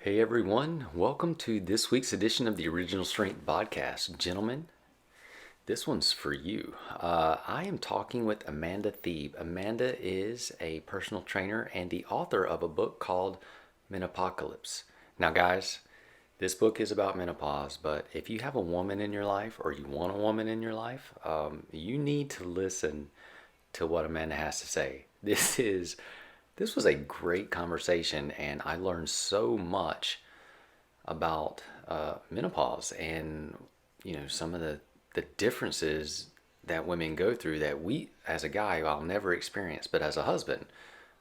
Hey everyone, welcome to this week's edition of the Original Strength Podcast. Gentlemen, this one's for you. I am talking with Amanda Thebe. Amanda is a personal trainer and the author of a book called Menopocalypse. Now, guys, this book is about menopause, but if you have a woman in your life or you want a woman in your life, you need to listen to what Amanda has to say. This was a great conversation, and I learned so much about menopause and some of the differences that women go through that we as a guy I'll never experience, but as a husband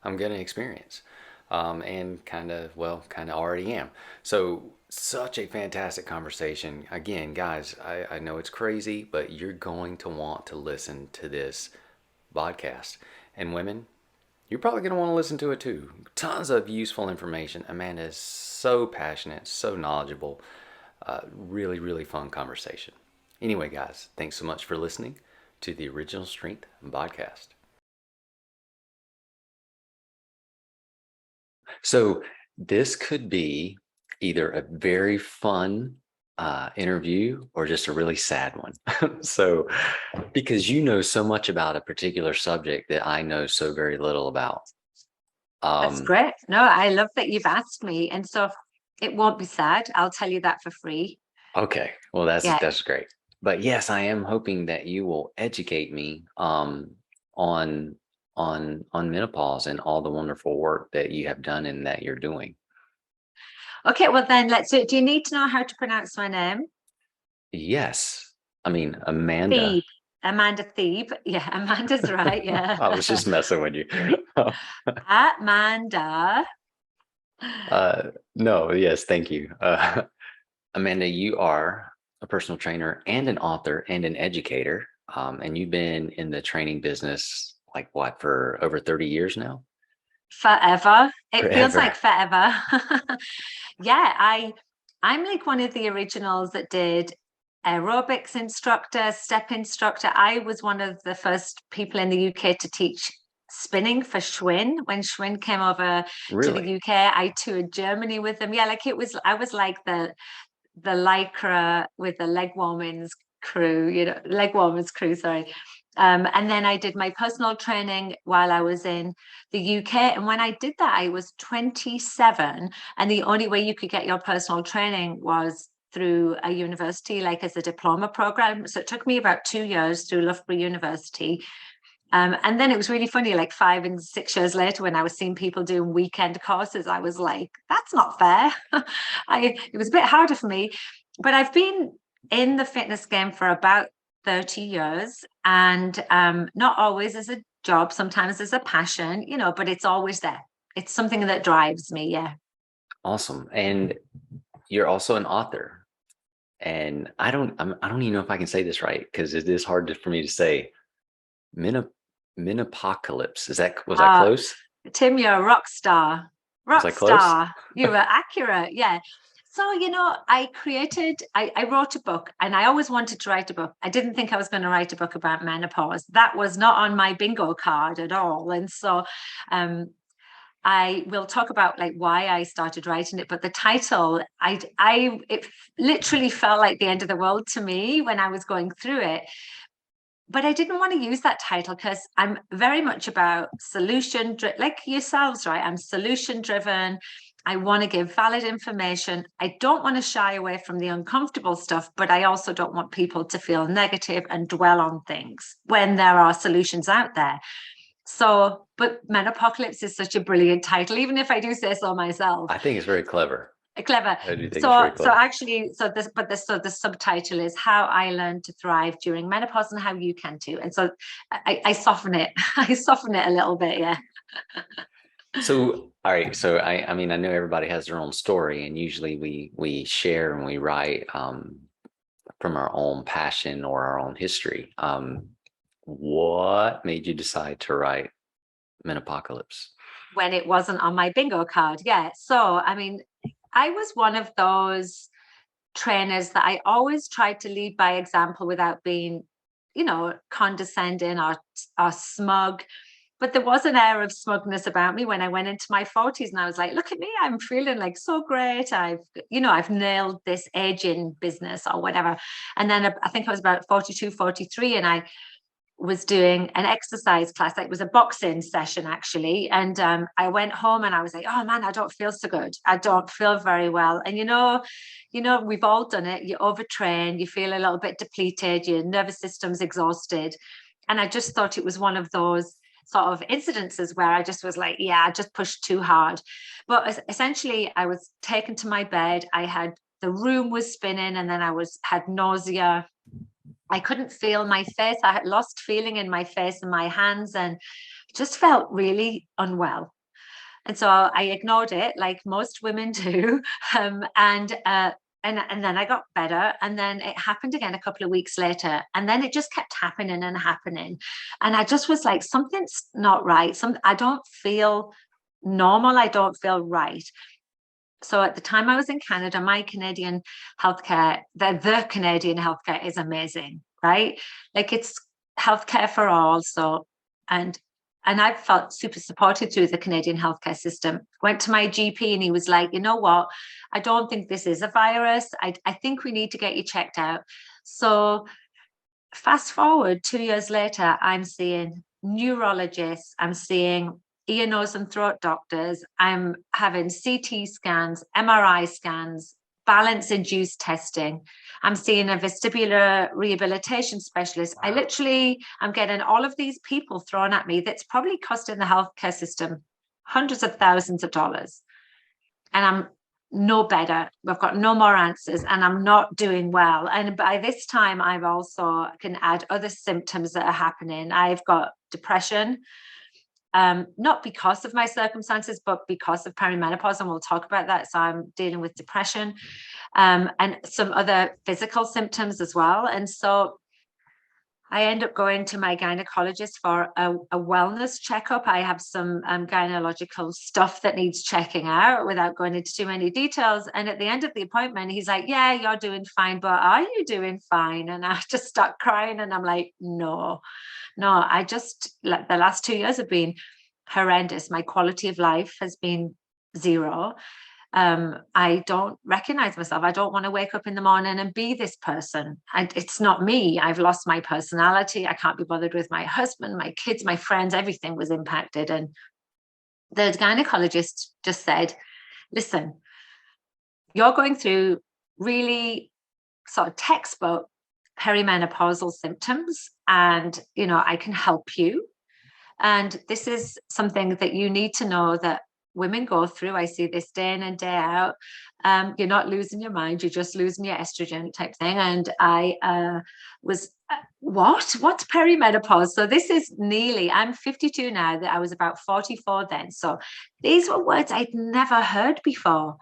I'm going to experience, and kind of already am. So such a fantastic conversation. Again, guys, I know it's crazy, but you're going to want to listen to this podcast. And women, you're probably going to want to listen to it too. Tons of useful information. Amanda is so passionate, so knowledgeable. Really, really fun conversation. Anyway, guys, thanks so much for listening to the Original Strength podcast. So, this could be either a very fun interview or just a really sad one. So, because you know so much about a particular subject that I know so very little about. That's great. No, I love that you've asked me. And so it won't be sad. I'll tell you that for free. Okay, well Yeah. that's great. But yes, I am hoping that you will educate me on on menopause and all the wonderful work that you have done and that you're doing. Okay, well then let's do it. Do you need to know how to pronounce my name? Yes, I mean Amanda. Thebe. Amanda Thebe. Yeah, Amanda's right. Yeah. I was just messing with you. Amanda. No, yes, thank you. Amanda, you are a personal trainer and an author and an educator. And you've been in the training business like what, for over 30 years now? Forever. It feels Forever. like forever. Yeah, I'm like one of the originals that did aerobics instructor, step instructor. I was one of the first people in the UK to teach spinning for Schwinn. When Schwinn came over to the Really? UK, I toured Germany with them. Yeah, like I was like the lycra with the leg warmers crew, leg warmers crew, sorry. And then I did my personal training while I was in the UK. And when I did that, I was 27. And the only way you could get your personal training was through a university, like as a diploma program. So it took me about 2 years through Loughborough University. And then it was really funny, like 5 and 6 years later, when I was seeing people doing weekend courses, I was like, that's not fair. It was a bit harder for me. But I've been in the fitness game for about 30 years, and not always as a job, sometimes as a passion, but it's always there. It's something that drives me. Yeah. Awesome. And you're also an author. And I don't even know if I can say this right because it is for me to say. Menop Menopocalypse. Was that Uh, close? Tim, you're a rock star. Was Rock I close? star. You were accurate. Yeah. So, I wrote a book, and I always wanted to write a book. I didn't think I was going to write a book about menopause. That was not on my bingo card at all. And so um, I will talk about like why I started writing it, but the title, it literally felt like the end of the world to me when I was going through it. But I didn't want to use that title because I'm very much about like yourselves, right? I'm solution driven. I want to give valid information. I don't want to shy away from the uncomfortable stuff, but I also don't want people to feel negative and dwell on things when there are solutions out there. So, but Menopocalypse is such a brilliant title, even if I do say so myself. I think it's very clever. Clever. I do think it's So, very so clever. actually, so the subtitle is "How I Learned to Thrive During Menopause and How You Can Too." And so, I soften it. I soften it a little bit. Yeah. So, all right. So, I mean, I know everybody has their own story, and usually we share and we write from our own passion or our own history. What made you decide to write Menopocalypse? When it wasn't on my bingo card, yeah. So, I mean, I was one of those trainers that I always tried to lead by example without being, condescending or smug. but there was an air of smugness about me when I went into my 40s, and I was like, look at me, I'm feeling like so great. I've nailed this aging business or whatever. And then I think I was about 42, 43, and I was doing an exercise class. It was a boxing session actually. And I went home and I was like, oh man, I don't feel so good. I don't feel very well. And we've all done it. You overtrain, you feel a little bit depleted, your nervous system's exhausted. And I just thought it was one of those sort of incidences where I just was like, yeah, I just pushed too hard. But essentially I was taken to my bed. The room was spinning, and then had nausea. I couldn't feel my face. I had lost feeling in my face and my hands, and just felt really unwell. And so I ignored it, like most women do. And then I got better, and then it happened again a couple of weeks later, and then it just kept happening and happening. And I just was like, something's not right. I don't feel normal. I don't feel right. So at the time I was in Canada, my Canadian healthcare, the Canadian healthcare is amazing, right? Like, it's healthcare for all. So, and I felt super supported through the Canadian healthcare system. Went to my GP and he was like, you know what? I don't think this is a virus. I think we need to get you checked out. So fast forward 2 years later, I'm seeing neurologists, I'm seeing ear, nose, and throat doctors. I'm having CT scans, MRI scans, balance induced testing. I'm seeing a vestibular rehabilitation specialist. Wow. I'm getting all of these people thrown at me that's probably costing the healthcare system hundreds of thousands of dollars. And I'm no better. I've got no more answers, and I'm not doing well. And by this time, I've also can add other symptoms that are happening. I've got depression. Not because of my circumstances, but because of perimenopause, and we'll talk about that. So I'm dealing with depression, and some other physical symptoms as well. And so I end up going to my gynecologist for a wellness checkup. I have some gynecological stuff that needs checking out without going into too many details. And at the end of the appointment, he's like, yeah, you're doing fine, but are you doing fine? And I just start crying, and I'm like, no, the last 2 years have been horrendous. My quality of life has been zero. I don't recognize myself. I don't want to wake up in the morning and be this person. It's not me. I've lost my personality. I can't be bothered with my husband, my kids, my friends. Everything was impacted. And the gynecologist just said, listen, you're going through really sort of textbook perimenopausal symptoms, and I can help you. And this is something that you need to know that women go through. I see this day in and day out. You're not losing your mind, you're just losing your estrogen type thing. And I was, what's perimenopause? So this is I'm 52 now, that I was about 44 then. So these were words I'd never heard before.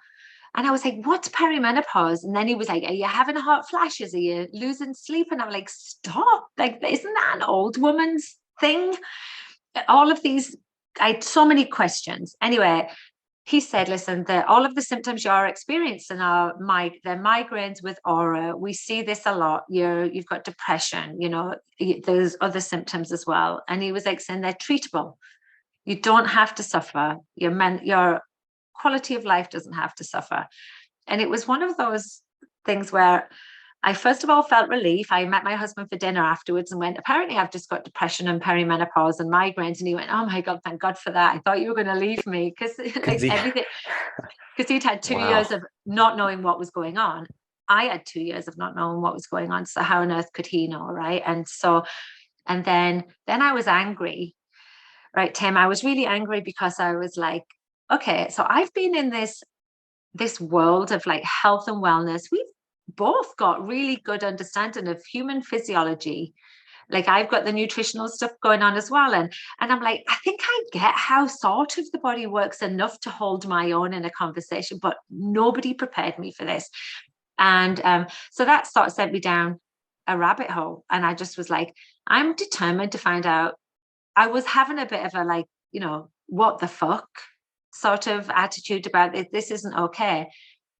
And I was like, what's perimenopause? And then he was like, are you having hot flashes? Are you losing sleep? And I'm like, stop. Like, isn't that an old woman's thing? All of these, I had so many questions. Anyway, he said, listen, all of the symptoms you're experiencing they're migraines with aura. We see this a lot. You've got depression, there's other symptoms as well. And he was like saying they're treatable. You don't have to suffer. Your quality of life doesn't have to suffer. And it was one of those things where I first of all felt relief. I met my husband for dinner afterwards and went, apparently I've just got depression and perimenopause and migraines. And he went, oh my God, thank God for that. I thought you were going to leave me because everything, because he'd had 2 years of not knowing what was going on. I had 2 years of not knowing what was going on. So how on earth could he know? Right. And then I was angry, right, Tim? I was really angry because I was like, okay, so I've been in this world of like health and wellness. We've both got really good understanding of human physiology. Like, I've got the nutritional stuff going on as well. And I'm like, I think I get how sort of the body works enough to hold my own in a conversation, but nobody prepared me for this. And so that sort of sent me down a rabbit hole. And I just was like, I'm determined to find out. I was having a bit of a like, what the fuck sort of attitude about it. This isn't okay.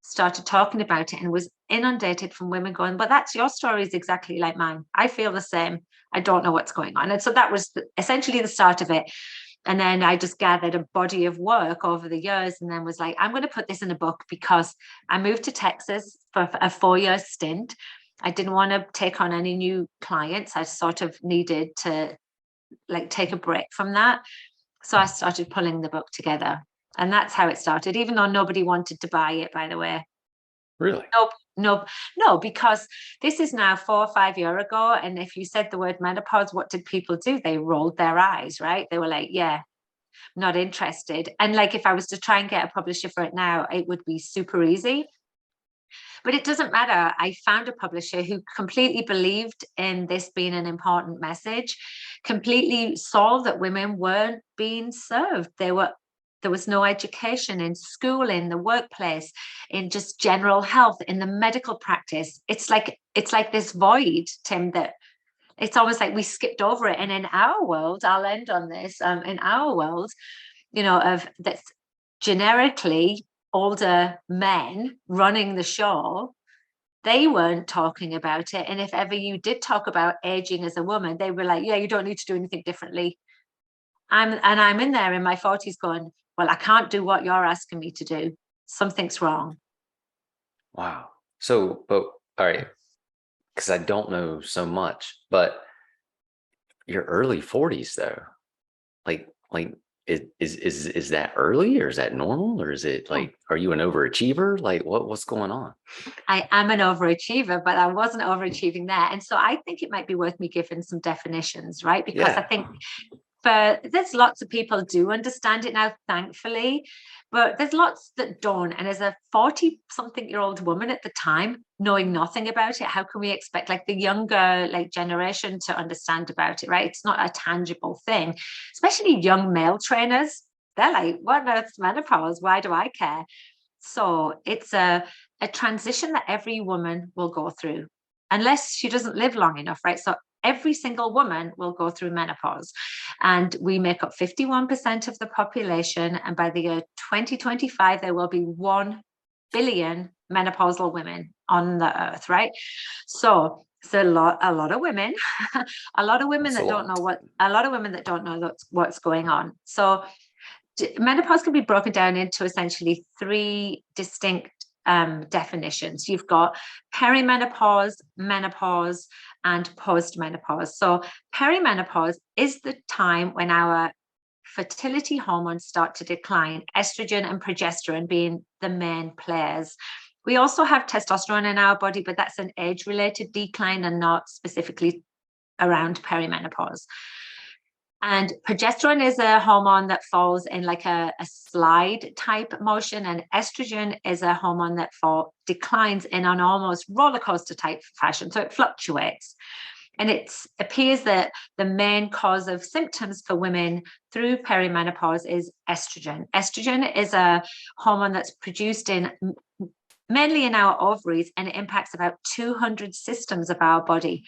Started talking about it and was inundated from women going, but that's your story is exactly like mine. I feel the same. I don't know what's going on. And so that was essentially the start of it. And then I just gathered a body of work over the years and then was like, I'm going to put this in a book because I moved to Texas for a 4-year stint. I didn't want to take on any new clients. I sort of needed to like take a break from that. So I started pulling the book together. And that's how it started, even though nobody wanted to buy it, by the way. Really? Nope, nope, no, because this is now 4 or 5 years ago. And if you said the word menopause, what did people do? They rolled their eyes, right? They were like, yeah, not interested. And like if I was to try and get a publisher for it now, it would be super easy. But it doesn't matter. I found a publisher who completely believed in this being an important message, completely saw that women weren't being served. There was no education in school, in the workplace, in just general health, in the medical practice. It's like this void, Tim, that it's almost like we skipped over it. And in our world, I'll end on this, in our world, of that's generically older men running the show, they weren't talking about it. And if ever you did talk about aging as a woman, they were like, yeah, you don't need to do anything differently. I'm in there in my 40s going, well, I can't do what you're asking me to do. Something's wrong. Wow. So, but all right, because I don't know so much, but your early 40s though, like is that early or is that normal or is it like, are you an overachiever? Like what's going on? I am an overachiever, but I wasn't overachieving there. And so I think it might be worth me giving some definitions, right? Because I Yeah. think there's lots of people do understand it now, thankfully, but there's lots that don't. And as a 40-something-year-old woman at the time, knowing nothing about it, how can we expect like the younger like generation to understand about it, right? It's not a tangible thing, especially young male trainers. They're like, what on earth's menopause? Why do I care? So it's a transition that every woman will go through, unless she doesn't live long enough, right? So every single woman will go through menopause. And we make up 51% of the population. And by the year 2025, there will be 1 billion menopausal women on the earth, right? So it's a lot of women, a lot of women That's a that don't lot. know what's going on. So menopause can be broken down into essentially 3 distinct definitions. You've got perimenopause, menopause, and postmenopause. So perimenopause is the time when our fertility hormones start to decline, estrogen and progesterone being the main players. We also have testosterone in our body, but that's an age-related decline and not specifically around perimenopause. And progesterone is a hormone that falls in like a slide type motion, and estrogen is a hormone that declines in an almost roller coaster type fashion. So it fluctuates. And it appears that the main cause of symptoms for women through perimenopause is estrogen. Estrogen is a hormone that's produced mainly in our ovaries, and it impacts about 200 systems of our body.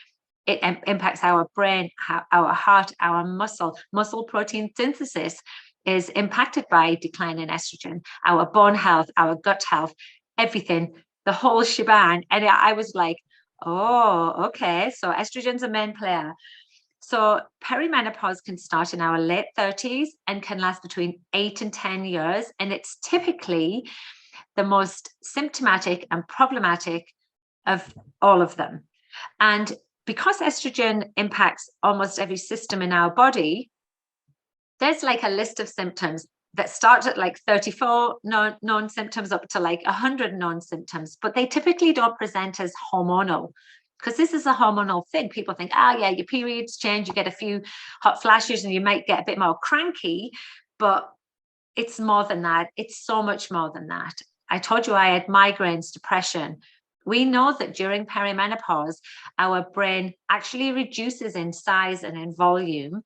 It impacts our brain, our heart, our muscle protein synthesis is impacted by decline in estrogen, our bone health, our gut health, everything, the whole shebang. And I was like, oh, okay. So estrogen's a main player. So perimenopause can start in our late 30s and can last between 8 and 10 years. And it's typically the most symptomatic and problematic of all of them. And because estrogen impacts almost every system in our body, there's like a list of symptoms that start at like 34 known symptoms up to like 100 known symptoms, but they typically don't present as hormonal, because this is a hormonal thing. People think, yeah, your periods change, you get a few hot flashes and you might get a bit more cranky, but it's more than that. It's so much more than that. I told you I had migraines, depression. We know that during perimenopause, our brain actually reduces in size and in volume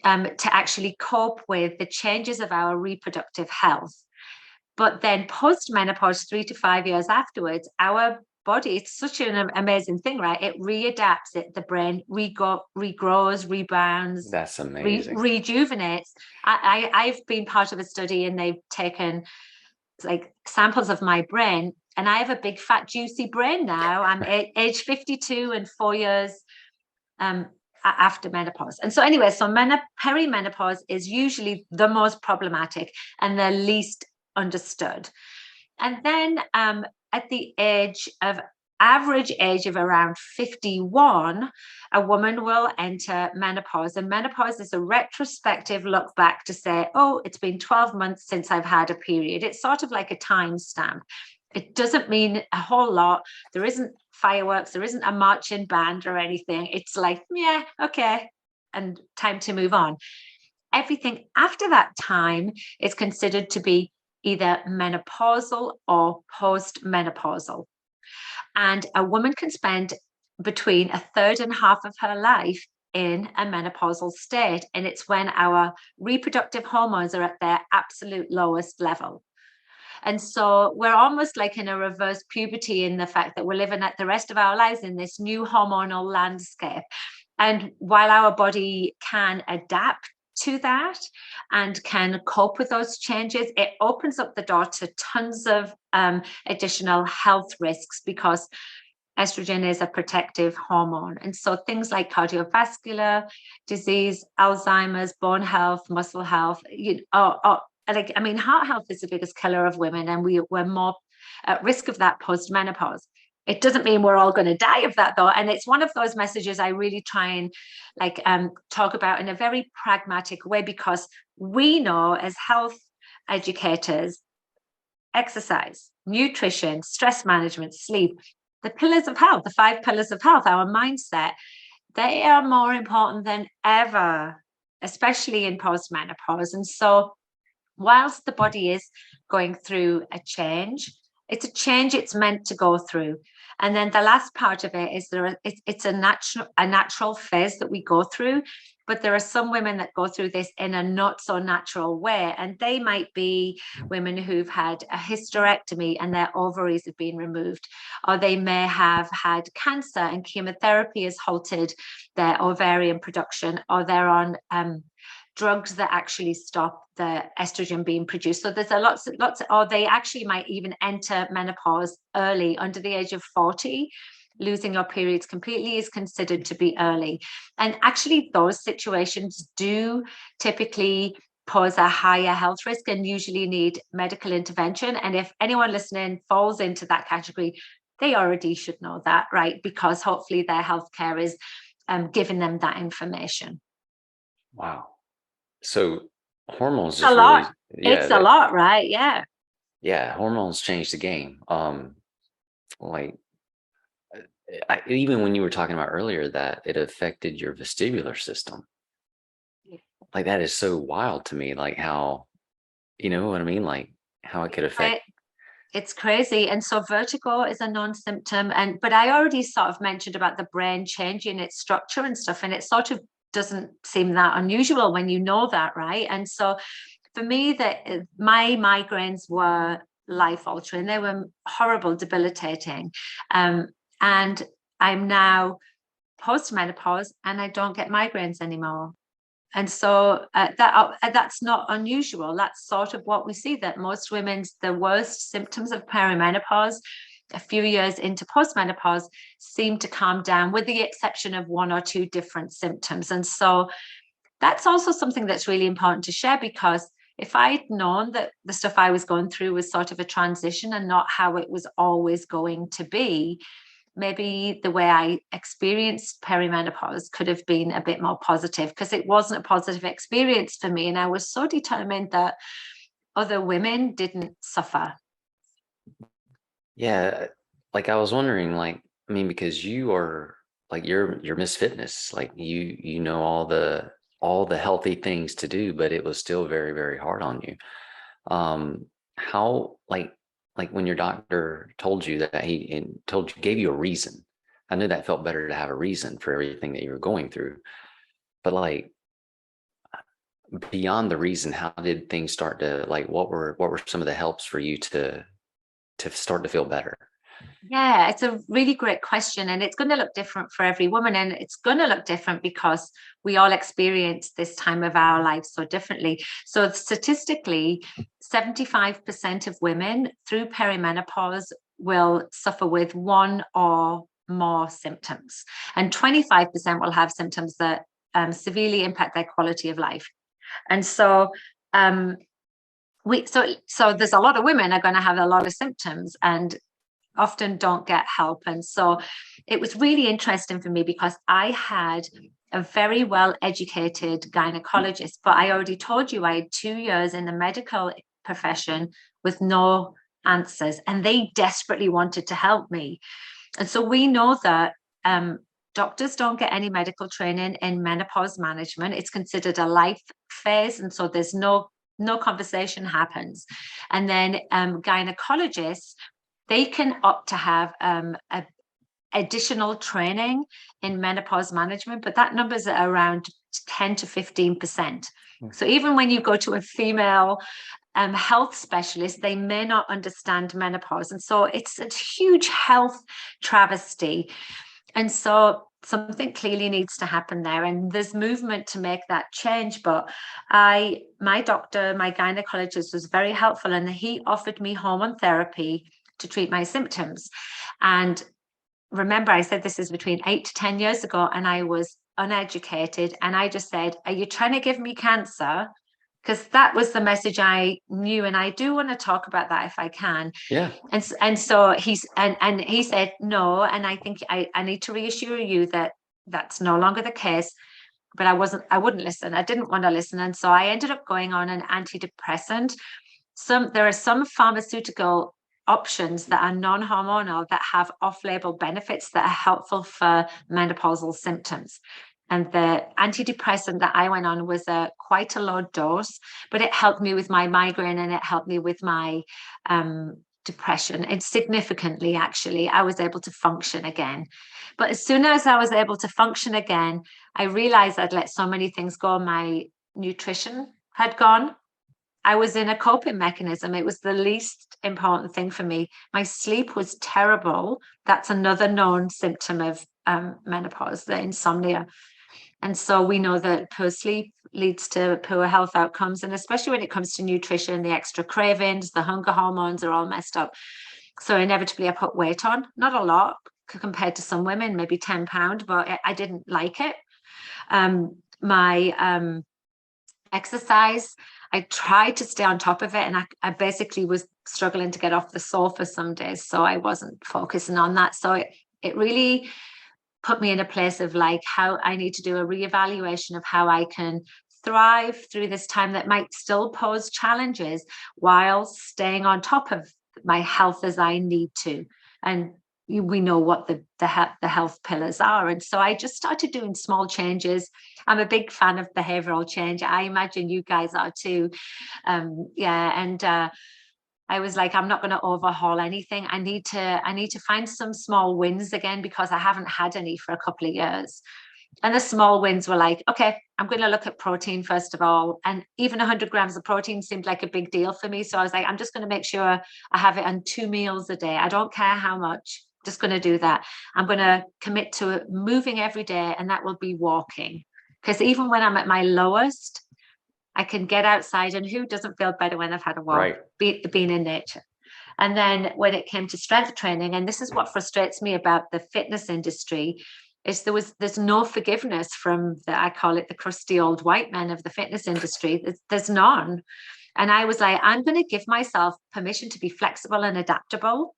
to actually cope with the changes of our reproductive health. But then post-menopause, 3 to 5 years afterwards, our body, it's such an amazing thing, right? It readapts, the brain regrows, rebounds. That's amazing. Rejuvenates. I've been part of a study and they've taken like samples of my brain, and I have a big fat juicy brain now. I'm age 52 and 4 years after menopause. And so anyway, so perimenopause is usually the most problematic and the least understood. And then at the average age of around 51, a woman will enter menopause. And menopause is a retrospective look back to say, oh, it's been 12 months since I've had a period. It's sort of like a time stamp. It doesn't mean a whole lot. There isn't fireworks, there isn't a marching band or anything. It's like, yeah, okay, and time to move on. Everything after that time is considered to be either menopausal or post-menopausal. And a woman can spend between a third and half of her life in a menopausal state. And it's when our reproductive hormones are at their absolute lowest level. And so we're almost like in a reverse puberty in the fact that we're living at the rest of our lives in this new hormonal landscape. And while our body can adapt to that and can cope with those changes, it opens up the door to tons of additional health risks, because estrogen is a protective hormone. And so things like cardiovascular disease, Alzheimer's, bone health, muscle health, heart health is the biggest killer of women, and we're more at risk of that post-menopause. It doesn't mean we're all going to die of that, though. And it's one of those messages I really try and talk about in a very pragmatic way, because we know as health educators, exercise, nutrition, stress management, sleep, the pillars of health, the 5 pillars of health, our mindset, they are more important than ever, especially in post-menopause. And so whilst the body is going through a change, it's a change it's meant to go through. And then the last part of it is it's a natural phase that we go through. But there are some women that go through this in a not so natural way. And they might be women who've had a hysterectomy and their ovaries have been removed, or they may have had cancer and chemotherapy has halted their ovarian production, or they're on drugs that actually stop the estrogen being produced. So there's lots, or they actually might even enter menopause early, under the age of 40. Losing your periods completely is considered to be early. And actually those situations do typically pose a higher health risk and usually need medical intervention. And if anyone listening falls into that category, they already should know that, right? Because hopefully their healthcare is giving them that information. Wow. So hormones just a lot. Really, it's a lot, right? Yeah, hormones change the game. Even when you were talking about earlier that it affected your vestibular system, like that is so wild to me. Like how, you know what I mean? Like how it could affect. It's crazy. And so vertigo is a non-symptom. But I already sort of mentioned about the brain changing its structure and stuff, and it sort of doesn't seem that unusual when you know that, right? And so for me, my migraines were life-altering. They were horrible, debilitating. And I'm now post-menopause and I don't get migraines anymore. And so that's not unusual. That's sort of what we see, that most women's, the worst symptoms of perimenopause a few years into postmenopause seem to calm down, with the exception of 1 or 2 different symptoms. And so that's also something that's really important to share, because if I'd known that the stuff I was going through was sort of a transition and not how it was always going to be, maybe the way I experienced perimenopause could have been a bit more positive, because it wasn't a positive experience for me. And I was so determined that other women didn't suffer. Yeah, like I was wondering, like, I mean, because you are like you're Miss Fitness, like you know all the healthy things to do, but it was still very, very hard on you. How like when your doctor told you that gave you a reason. I knew that felt better to have a reason for everything that you were going through. But like beyond the reason, how did things start to like what were some of the helps for you to start to feel better? Yeah, it's a really great question, and it's going to look different for every woman, and it's going to look different because we all experience this time of our lives so differently. So statistically, 75% of women through perimenopause will suffer with 1 or more symptoms, and 25% will have symptoms that severely impact their quality of life. And so so there's a lot of women are going to have a lot of symptoms and often don't get help. And so it was really interesting for me because I had a very well educated gynecologist, but I already told you I had 2 years in the medical profession with no answers, and they desperately wanted to help me. And so we know that doctors don't get any medical training in menopause management. It's considered a life phase, and so there's no conversation happens. And then gynecologists, they can opt to have additional training in menopause management, but that number's at around 10 to 15%. So even when you go to a female health specialist, they may not understand menopause. And so it's a huge health travesty. And so something clearly needs to happen there. And there's movement to make that change. But my doctor, my gynecologist, was very helpful, and he offered me hormone therapy to treat my symptoms. And remember, I said this is between 8 to 10 years ago, and I was uneducated. And I just said, are you trying to give me cancer? Because that was the message I knew. And I do want to talk about that if I can. Yeah. And so he said, no. And I think I need to reassure you that that's no longer the case. But I wouldn't listen. I didn't want to listen. And so I ended up going on an antidepressant. There are some pharmaceutical options that are non-hormonal that have off-label benefits that are helpful for menopausal symptoms. And the antidepressant that I went on was quite a low dose, but it helped me with my migraine and it helped me with my depression. And significantly, actually, I was able to function again. But as soon as I was able to function again, I realized I'd let so many things go. My nutrition had gone. I was in a coping mechanism. It was the least important thing for me. My sleep was terrible. That's another known symptom of menopause, the insomnia. And so we know that poor sleep leads to poor health outcomes. And especially when it comes to nutrition, the extra cravings, the hunger hormones are all messed up. So inevitably I put weight on, not a lot compared to some women, maybe 10 pounds, but I didn't like it. My exercise, I tried to stay on top of it, and I basically was struggling to get off the sofa some days. So I wasn't focusing on that. So it really put me in a place of like how I need to do a reevaluation of how I can thrive through this time that might still pose challenges while staying on top of my health as I need to. And we know what the health pillars are. And so I just started doing small changes. I'm a big fan of behavioral change. I imagine you guys are too. I was like, I'm not going to overhaul anything. I need to find some small wins again, because I haven't had any for a couple of years. And the small wins were like, okay, I'm going to look at protein first of all. And even 100 grams of protein seemed like a big deal for me. So I was like, I'm just going to make sure I have it on 2 meals a day. I don't care how much. Just going to do that. I'm going to commit to moving every day, and that will be walking. Because even when I'm at my lowest, I can get outside, and who doesn't feel better when they've had a walk, Right. being in nature. And then when it came to strength training, and this is what frustrates me about the fitness industry, is there's no forgiveness from I call it the crusty old white men of the fitness industry. There's none. And I was like, I'm going to give myself permission to be flexible and adaptable.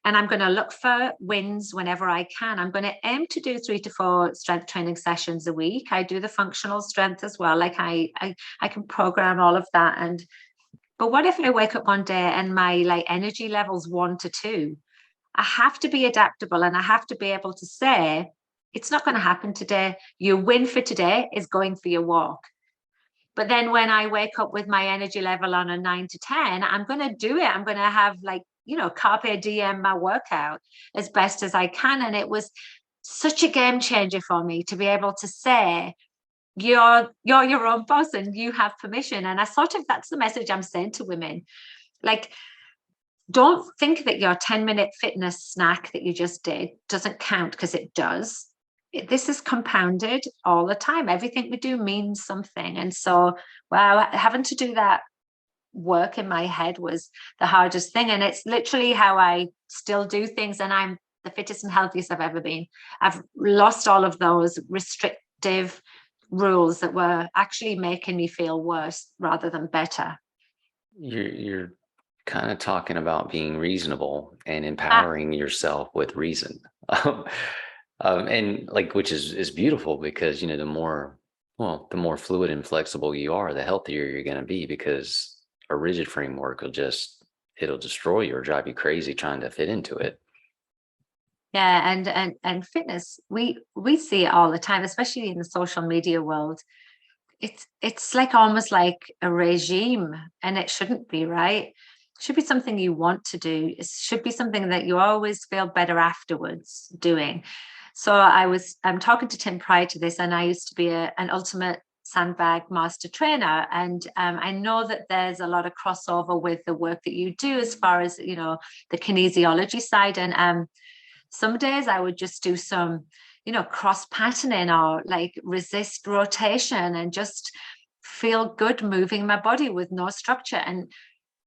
And I'm going to look for wins whenever I can. I'm going to aim to do 3 to 4 strength training sessions a week. I do the functional strength as well. Like I can program all of that. But what if I wake up one day and my like energy levels 1 to 2? I have to be adaptable, and I have to be able to say, it's not going to happen today. Your win for today is going for your walk. But then when I wake up with my energy level on a 9 to 10, I'm going to do it. I'm going to have carpe diem my workout as best as I can. And it was such a game changer for me to be able to say, you're your own boss and you have permission. And that's the message I'm saying to women. Like, don't think that your 10-minute fitness snack that you just did doesn't count, because it does. This is compounded all the time. Everything we do means something. And so, wow, having to do that work in my head was the hardest thing. And it's literally how I still do things. And I'm the fittest and healthiest I've ever been. I've lost all of those restrictive rules that were actually making me feel worse rather than better. You're kind of talking about being reasonable and Ah, empowering yourself with reason. And like, which is beautiful because, the more, well, the more fluid and flexible you are, the healthier you're going to be, because a rigid framework it'll destroy you or drive you crazy trying to fit into it. yeah, and fitness, we see it all the time, especially in the social media world. It's like almost like a regime, and it shouldn't be, right? It should be something you want to do. It should be something that you always feel better afterwards doing. So I'm talking to Tim prior to this, and I used to be an ultimate sandbag master trainer, and I know that there's a lot of crossover with the work that you do as far as the kinesiology side. And some days I would just do some cross patterning or like resist rotation and just feel good moving my body with no structure. And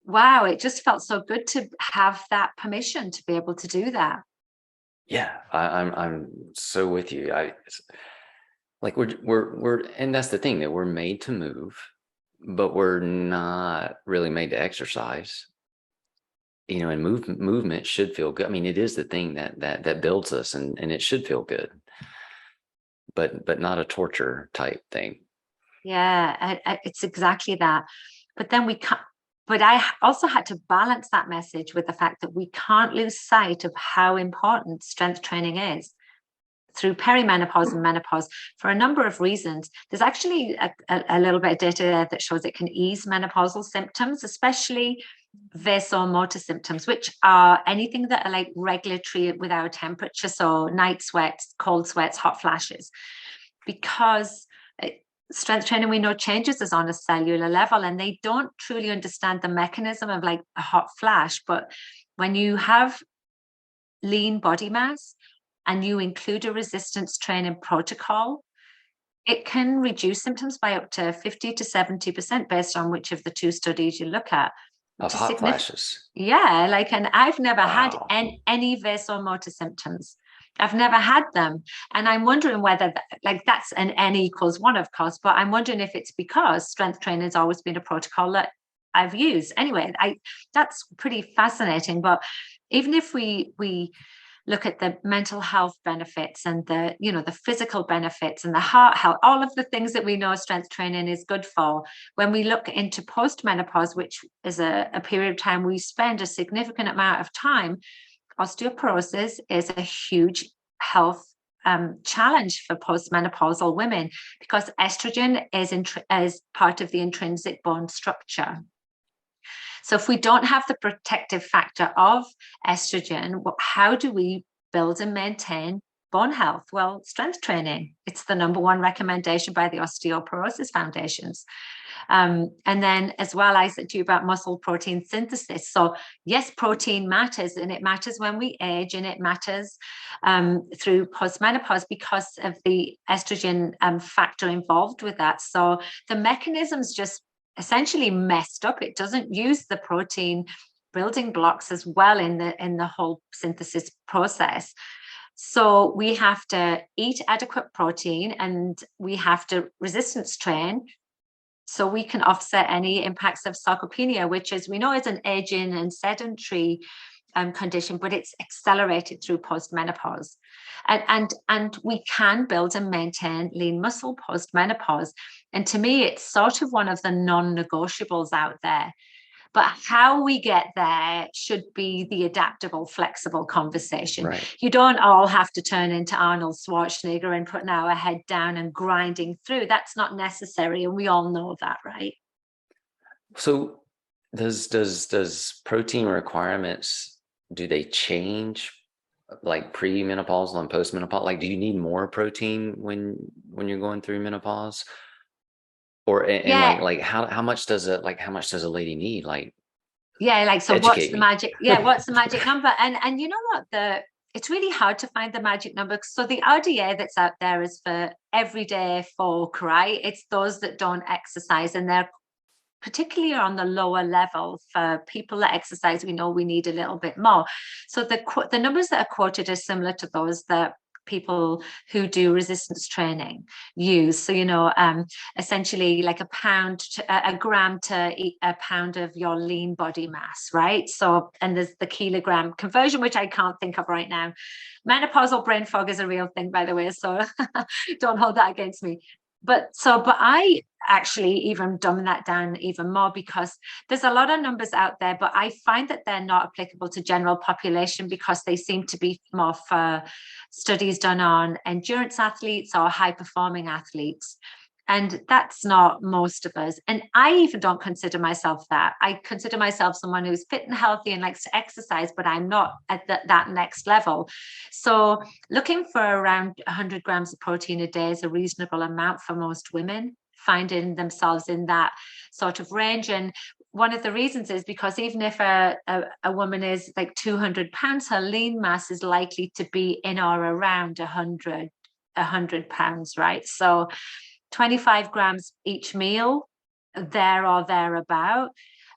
wow, it just felt so good to have that permission to be able to do that. Yeah, I'm so with you. Like we're and that's the thing, that we're made to move, but we're not really made to exercise. And movement should feel good. I mean, it is the thing that builds us, and it should feel good, but not a torture type thing. Yeah, it's exactly that. But then we can't. But I also had to balance that message with the fact that we can't lose sight of how important strength training is through perimenopause and menopause for a number of reasons. There's actually a little bit of data there that shows it can ease menopausal symptoms, especially vasomotor symptoms, which are anything that are like regulatory with our temperature. So night sweats, cold sweats, hot flashes, because strength training, we know, changes us on a cellular level, and they don't truly understand the mechanism of like a hot flash. But when you have lean body mass and you include a resistance training protocol, it can reduce symptoms by up to 50 to 70% based on which of the two studies you look at, Of which is hot significant. flashes. Yeah, like, and I've never had Wow. any vasomotor symptoms. I've never had them. And I'm wondering whether, like, that's an N equals one, of course, but I'm wondering if it's because strength training has always been a protocol that I've used. Anyway, that's pretty fascinating. But even if we look at the mental health benefits and the physical benefits and the heart health, all of the things that we know strength training is good for, when we look into postmenopause, which is a period of time we spend a significant amount of time, osteoporosis is a huge health challenge for postmenopausal women, because estrogen is part of the intrinsic bone structure. So if we don't have the protective factor of estrogen, how do we build and maintain bone health? Well, strength training. It's the number one recommendation by the Osteoporosis Foundations. And then as well, I said to you about muscle protein synthesis. So yes, protein matters, and it matters when we age, and it matters through postmenopause because of the estrogen factor involved with that. So the mechanisms just essentially messed up. It doesn't use the protein building blocks as well in the whole synthesis process. So we have to eat adequate protein, and we have to resistance train so we can offset any impacts of sarcopenia, which, as we know, is an aging and sedentary condition, but it's accelerated through postmenopause. And we can build and maintain lean muscle postmenopause. And to me, it's sort of one of the non-negotiables out there. But how we get there should be the adaptable, flexible conversation. Right. You don't all have to turn into Arnold Schwarzenegger and putting our head down and grinding through. That's not necessary. And we all know that, right? So does protein requirements, do they change like pre-menopausal and post-menopause? Like, do you need more protein when you're going through menopause? Or and Yeah. like how much does a lady need? Like, Yeah. Like, so what's educate the me. magic? Yeah. What's the magic number? And you know what? It's really hard to find the magic number. So the RDA that's out there is for everyday folk, right? It's those that don't exercise, and they're particularly on the lower level. For people that exercise, we know we need a little bit more. So the numbers that are quoted are similar to those that people who do resistance training use. So, essentially like a gram to a pound of your lean body mass, right? So, and there's the kilogram conversion, which I can't think of right now. Menopausal brain fog is a real thing, by the way, so don't hold that against me. But I actually even dumb that down even more, because there's a lot of numbers out there, but I find that they're not applicable to general population, because they seem to be more for studies done on endurance athletes or high performing athletes. And that's not most of us. And I even don't consider myself that. I consider myself someone who's fit and healthy and likes to exercise, but I'm not at that next level. So looking for around 100 grams of protein a day is a reasonable amount for most women, finding themselves in that sort of range. And one of the reasons is because even if a woman is like 200 pounds, her lean mass is likely to be in or around 100 pounds, right? So 25 grams each meal, there or thereabout,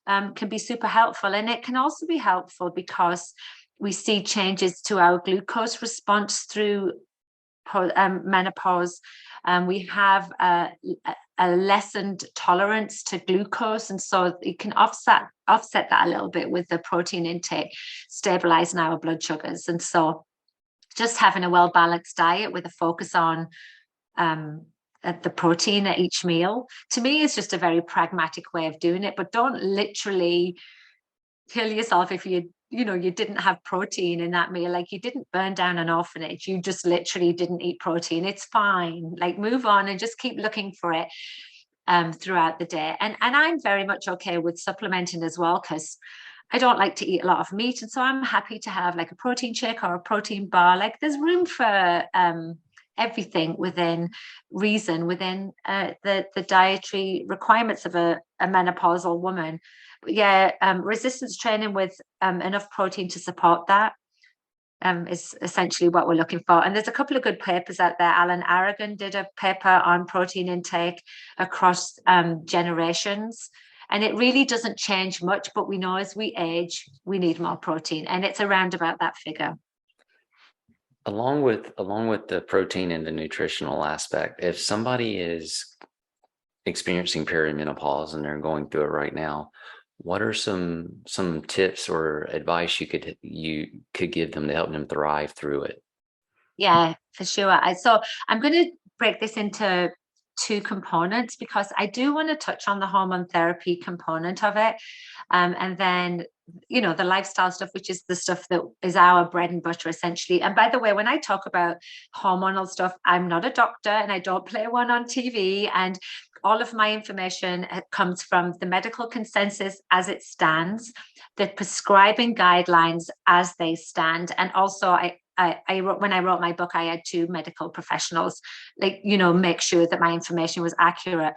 can be super helpful. And it can also be helpful because we see changes to our glucose response through menopause. We have a lessened tolerance to glucose, and so you can offset that a little bit with the protein intake, stabilizing our blood sugars. And so just having a well-balanced diet with a focus on the protein at each meal, to me, is just a very pragmatic way of doing it. But don't literally kill yourself if you didn't have protein in that meal. Like, you didn't burn down an orphanage, you just literally didn't eat protein. It's fine. Like, move on and just keep looking for it throughout the day. And I'm very much okay with supplementing as well, because I don't like to eat a lot of meat, and so I'm happy to have like a protein shake or a protein bar. Like, there's room for everything within reason, within the dietary requirements of a menopausal woman. But yeah, resistance training with enough protein to support that is essentially what we're looking for. And there's a couple of good papers out there. Alan Aragon did a paper on protein intake across generations. And it really doesn't change much, but we know as we age, we need more protein. And it's around about that figure. Along with the protein and the nutritional aspect, if somebody is experiencing perimenopause and they're going through it right now, what are some tips or advice you could give them to help them thrive through it? Yeah, for sure. So I'm going to break this into two components, because I do want to touch on the hormone therapy component of it. And then, the lifestyle stuff, which is the stuff that is our bread and butter, essentially. And by the way, when I talk about hormonal stuff, I'm not a doctor and I don't play one on TV. And all of my information comes from the medical consensus as it stands, the prescribing guidelines as they stand. And also, I wrote, when I wrote my book, I had two medical professionals, make sure that my information was accurate.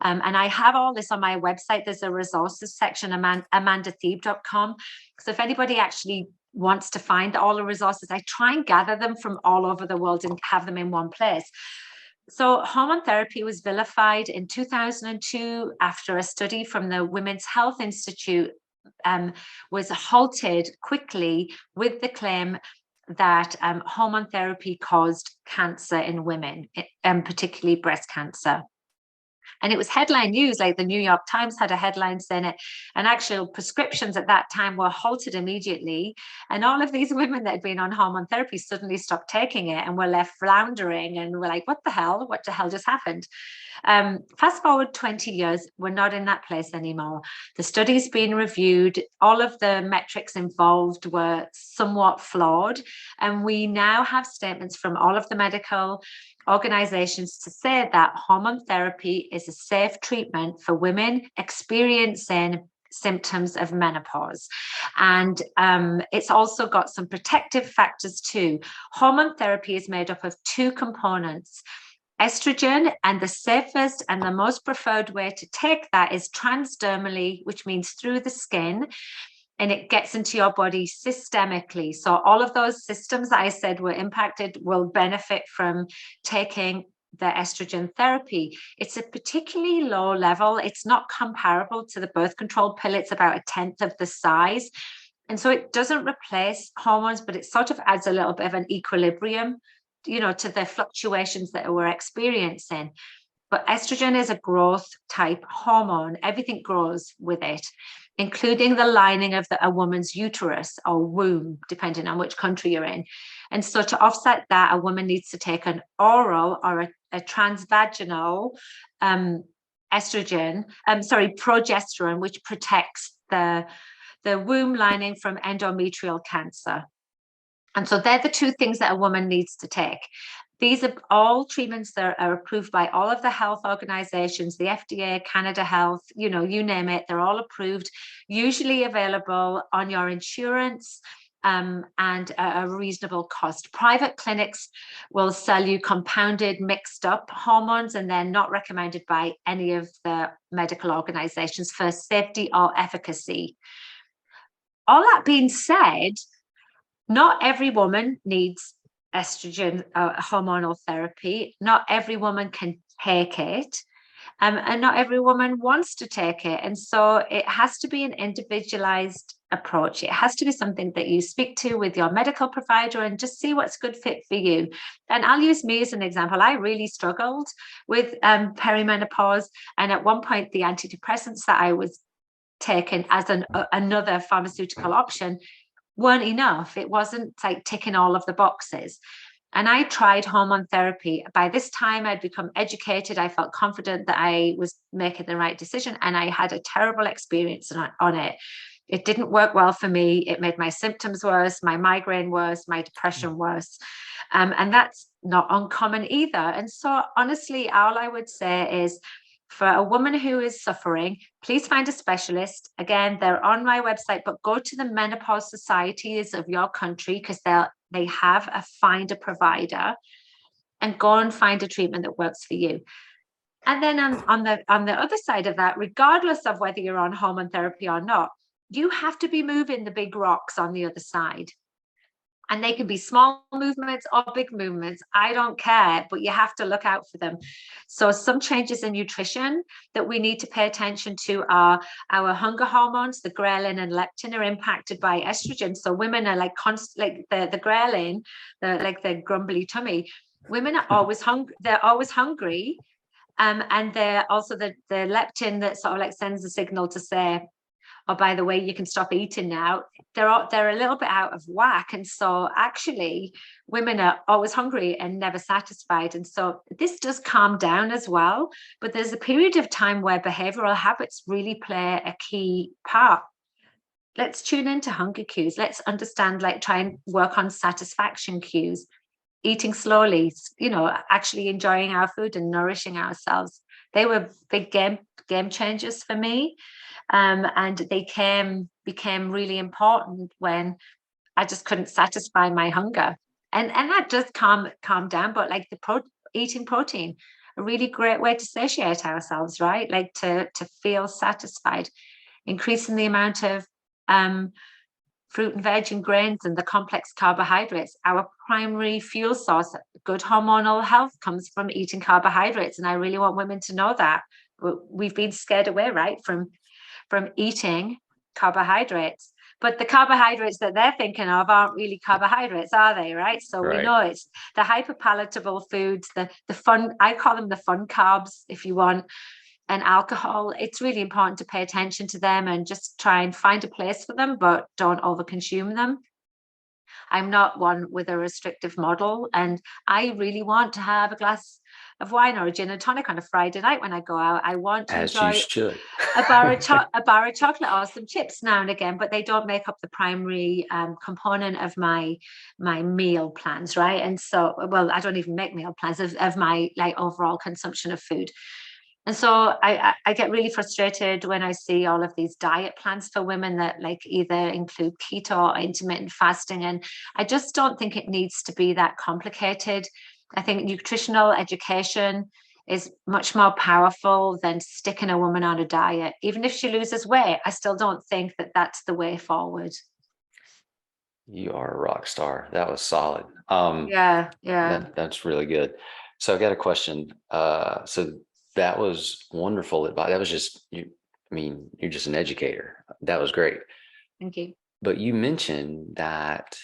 And I have all this on my website. There's a resources section, amandatheeb.com. So if anybody actually wants to find all the resources, I try and gather them from all over the world and have them in one place. So hormone therapy was vilified in 2002 after a study from the Women's Health Institute was halted quickly with the claim that hormone therapy caused cancer in women, particularly breast cancer. And it was headline news, like the New York Times had a headline saying it, and actual prescriptions at that time were halted immediately. And all of these women that had been on hormone therapy suddenly stopped taking it and were left floundering and were like, what the hell just happened? Fast forward 20 years, we're not in that place anymore. The study's been reviewed. All of the metrics involved were somewhat flawed. And we now have statements from all of the medical organizations to say that hormone therapy is a safe treatment for women experiencing symptoms of menopause. And it's also got some protective factors too. Hormone therapy is made up of two components: estrogen, and the safest and the most preferred way to take that is transdermally, which means through the skin, and it gets into your body systemically. So all of those systems that I said were impacted will benefit from taking their estrogen therapy. It's a particularly low level. It's not comparable to the birth control pill. It's about a tenth of the size. And so it doesn't replace hormones, but it sort of adds a little bit of an equilibrium, to the fluctuations that we're experiencing. But estrogen is a growth type hormone. Everything grows with it, including the lining of a woman's uterus or womb, depending on which country you're in. And so to offset that, a woman needs to take an oral or a transvaginal progesterone, which protects the womb lining from endometrial cancer. And so they're the two things that a woman needs to take. These are all treatments that are approved by all of the health organizations, the FDA, Canada Health, you name it, they're all approved, usually available on your insurance and a reasonable cost. Private clinics will sell you compounded, mixed up hormones, and they're not recommended by any of the medical organizations for safety or efficacy. All that being said, not every woman needs estrogen hormonal therapy. Not every woman can take it, and not every woman wants to take it. And so it has to be an individualized approach. It has to be something that you speak to with your medical provider and just see what's good fit for you. And I'll use me as an example. I really struggled with perimenopause, and at one point the antidepressants that I was taking as another pharmaceutical option weren't enough. It wasn't like ticking all of the boxes. And I tried hormone therapy. By this time, I'd become educated. I felt confident that I was making the right decision. And I had a terrible experience on it. It didn't work well for me. It made my symptoms worse, my migraine worse, my depression worse. And that's not uncommon either. And so honestly, all I would say is, for a woman who is suffering, please find a specialist. Again, they're on my website, but go to the menopause societies of your country, because they have find a provider, and go and find a treatment that works for you. And then on the other side of that, regardless of whether you're on hormone therapy or not, you have to be moving the big rocks on the other side. And they can be small movements or big movements. I don't care, but you have to look out for them. So some changes in nutrition that we need to pay attention to are our hunger hormones. The ghrelin and leptin are impacted by estrogen. So women are like the ghrelin, the grumbly tummy. Women are always hungry. They're always hungry. And they're also the leptin that sort of like sends a signal to say, oh, by the way, you can stop eating now. They're a little bit out of whack. And so actually women are always hungry and never satisfied. And so this does calm down as well. But there's a period of time where behavioral habits really play a key part. Let's tune into hunger cues. Let's understand, try and work on satisfaction cues, eating slowly, actually enjoying our food and nourishing ourselves. They were big game changers for me. And they became really important when I just couldn't satisfy my hunger, and that does calm down. But eating protein, a really great way to satiate ourselves, right? Like to feel satisfied. Increasing the amount of fruit and veg and grains and the complex carbohydrates. Our primary fuel source, good hormonal health, comes from eating carbohydrates, and I really want women to know that. We've been scared away, right, from eating carbohydrates, but the carbohydrates that they're thinking of aren't really carbohydrates, are they? Right. So right. We know it's the hyperpalatable foods, the fun, I call them the fun carbs, if you want, and alcohol. It's really important to pay attention to them and just try and find a place for them, but don't overconsume them. I'm not one with a restrictive model, and I really want to have a glass of wine or a gin and tonic on a Friday night when I go out. I want to enjoy a bar of chocolate or some chips now and again, but they don't make up the primary component of my meal plans, right? And so, well, I don't even make meal plans of my overall consumption of food. And so I get really frustrated when I see all of these diet plans for women that either include keto or intermittent fasting. And I just don't think it needs to be that complicated. I think nutritional education is much more powerful than sticking a woman on a diet. Even if she loses weight, I still don't think that that's the way forward. You are a rock star. That was solid. Yeah. That's really good. So I got a question. So that was wonderful advice. That was just you. I mean, you're just an educator. That was great. Thank you. But you mentioned that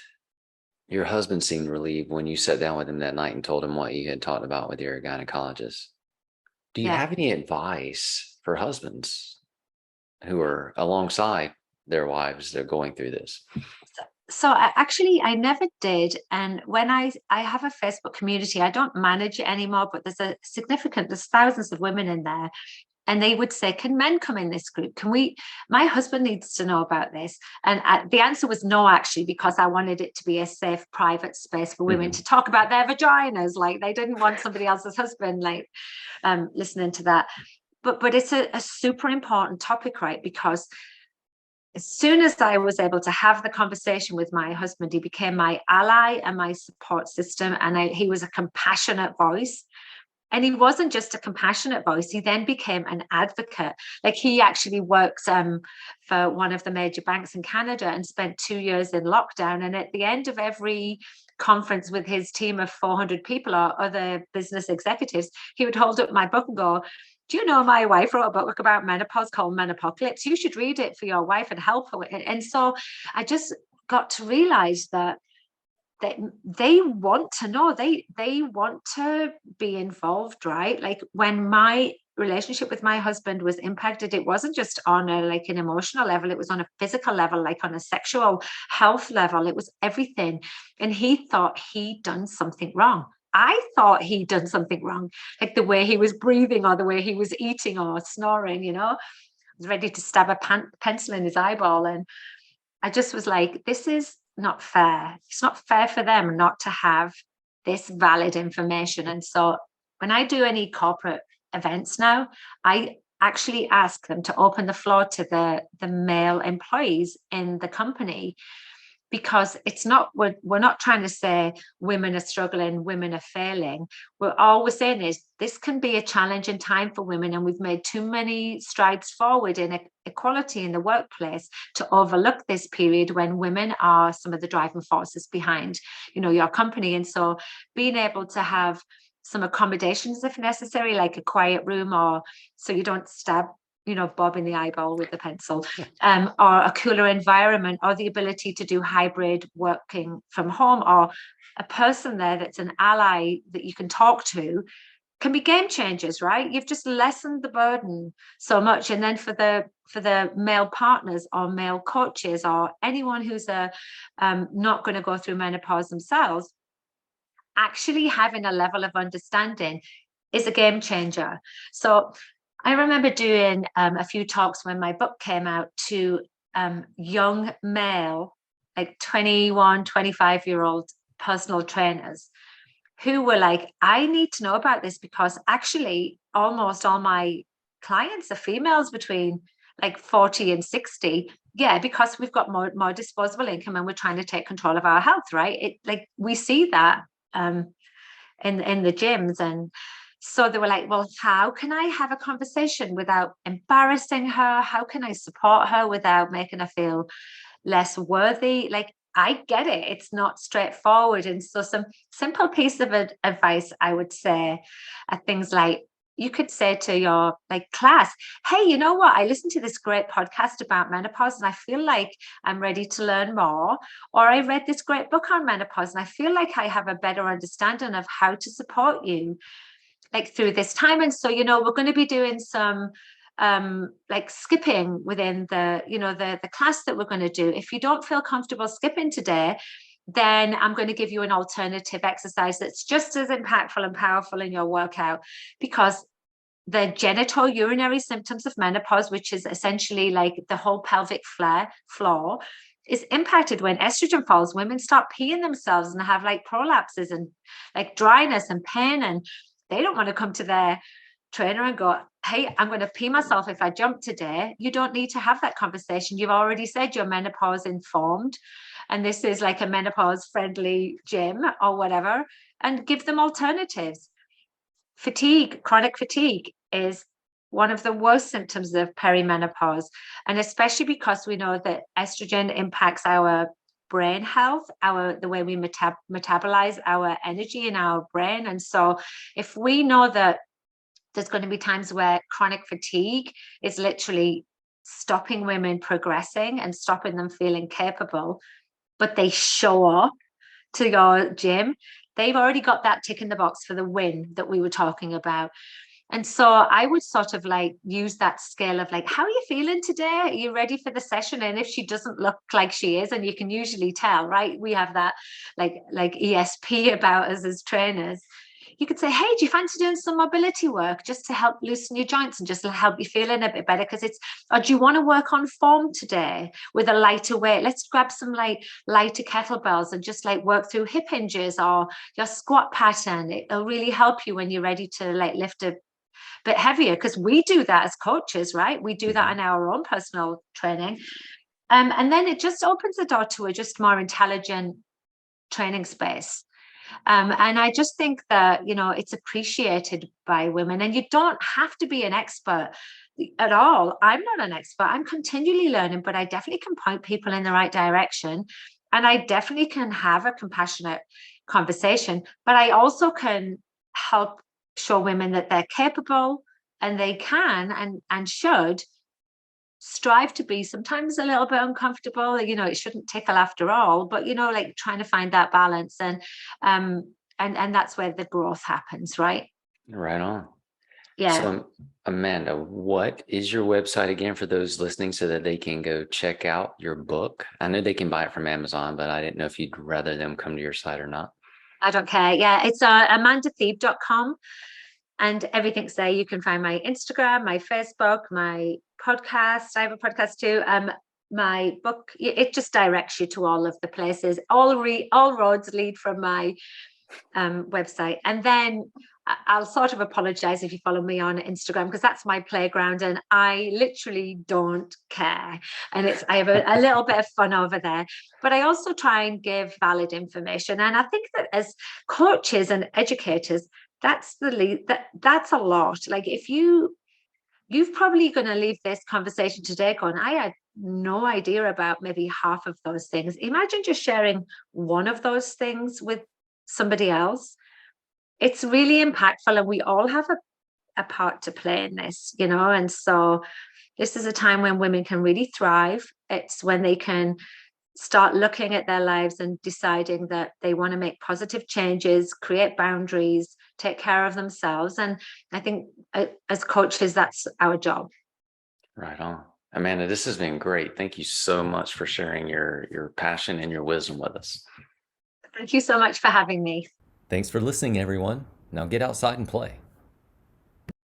your husband seemed relieved when you sat down with him that night and told him what you had talked about with your gynecologist. Do you Yeah. have any advice for husbands who are alongside their wives that are going through this? So I never did. And when I have a Facebook community, I don't manage it anymore, but there's thousands of women in there. And they would say, can men come in this group? Can we? My husband needs to know about this. And the answer was no, actually, because I wanted it to be a safe, private space for women Mhm. to talk about their vaginas. Like they didn't want somebody else's husband, like listening to that. But it's a super important topic, right? Because as soon as I was able to have the conversation with my husband, he became my ally and my support system. And he was a compassionate voice. And he wasn't just a compassionate voice, he then became an advocate. Like he actually worked for one of the major banks in Canada and spent 2 years in lockdown. And at the end of every conference with his team of 400 people or other business executives, he would hold up my book and go, do you know my wife wrote a book about menopause called Menopocalypse? You should read it for your wife and help her. And so I just got to realize that they want to know, they want to be involved, right? Like when my relationship with my husband was impacted, it wasn't just on a like an emotional level, it was on a physical level, like on a sexual health level, it was everything. And he thought he'd done something wrong. I thought he'd done something wrong, like the way he was breathing or the way he was eating or snoring, I was ready to stab a pencil in his eyeball. And I just was like, this is not fair. It's not fair for them not to have this valid information. And so when I do any corporate events now, I actually ask them to open the floor to the male employees in the company, because it's not, we're not trying to say women are struggling, women are failing. We're always saying is this can be a challenging time for women, and we've made too many strides forward in equality in the workplace to overlook this period when women are some of the driving forces behind your company. And so being able to have some accommodations if necessary, like a quiet room, or so you don't stab Bob in the eyeball with the pencil, or a cooler environment, or the ability to do hybrid working from home, or a person there that's an ally that you can talk to, can be game changers, right? You've just lessened the burden so much. And then for the male partners or male coaches or anyone who's not going to go through menopause themselves, actually having a level of understanding is a game changer. So I remember doing a few talks when my book came out to young male, like 21, 25-year-old personal trainers who were like, I need to know about this, because actually almost all my clients are females between like 40 and 60. Yeah, because we've got more disposable income and we're trying to take control of our health, right? It like we see that in the gyms. And so they were like, well, how can I have a conversation without embarrassing her? How can I support her without making her feel less worthy? Like, I get it. It's not straightforward. And so some simple piece of advice I would say are things like, you could say to your like class, hey, you know what? I listened to this great podcast about menopause and I feel like I'm ready to learn more. Or I read this great book on menopause and I feel like I have a better understanding of how to support you like through this time. And so, we're going to be doing some like skipping within the class that we're going to do. If you don't feel comfortable skipping today, then I'm going to give you an alternative exercise that's just as impactful and powerful in your workout, because the genital urinary symptoms of menopause, which is essentially like the whole pelvic floor, is impacted when estrogen falls. Women start peeing themselves and have like prolapses and like dryness and pain, and they don't want to come to their trainer and go, hey, I'm going to pee myself if I jump today. You don't need to have that conversation. You've already said you're menopause informed, and this is like a menopause friendly gym or whatever, and give them alternatives. Fatigue, chronic fatigue, is one of the worst symptoms of perimenopause. And especially because we know that estrogen impacts our brain health, the way we metabolize our energy in our brain. And so if we know that there's going to be times where chronic fatigue is literally stopping women progressing and stopping them feeling capable, but they show up to your gym, they've already got that tick in the box for the win that we were talking about. And so I would sort of like use that scale of like, how are you feeling today? Are you ready for the session? And if she doesn't look like she is, and you can usually tell, right? We have that like ESP about us as trainers. You could say, hey, do you fancy doing some mobility work just to help loosen your joints and just to help you feeling a bit better? Because or do you want to work on form today with a lighter weight? Let's grab some lighter kettlebells and just like work through hip hinges or your squat pattern. It'll really help you when you're ready to like lift a bit heavier, because we do that as coaches, right? We do that in our own personal training. And then it just opens the door to a just more intelligent training space. And I just think that, it's appreciated by women, and you don't have to be an expert at all. I'm not an expert. I'm continually learning, but I definitely can point people in the right direction. And I definitely can have a compassionate conversation, but I also can help show women that they're capable and they can and should strive to be sometimes a little bit uncomfortable. It shouldn't tickle after all, but like trying to find that balance, and that's where the growth happens, right? Right on. Yeah. So, Amanda, what is your website again for those listening so that they can go check out your book? I know they can buy it from Amazon, but I didn't know if you'd rather them come to your site or not. I don't care. Yeah, it's amandathebe.com, and everything's there. You can find my Instagram, my Facebook, my podcast. I have a podcast too. My book, it just directs you to all of the places. All roads lead from my website. And then I'll sort of apologize if you follow me on Instagram, because that's my playground and I literally don't care. And I have a little bit of fun over there, but I also try and give valid information. And I think that as coaches and educators, that's that's a lot. Like if you've probably going to leave this conversation today going, I had no idea about maybe half of those things. Imagine just sharing one of those things with somebody else. It's really impactful, and we all have a part to play in this, and so this is a time when women can really thrive. It's when they can start looking at their lives and deciding that they want to make positive changes, create boundaries, take care of themselves. And I think as coaches, that's our job. Right on. Amanda, this has been great. Thank you so much for sharing your passion and your wisdom with us. Thank you so much for having me. Thanks for listening, everyone. Now get outside and play.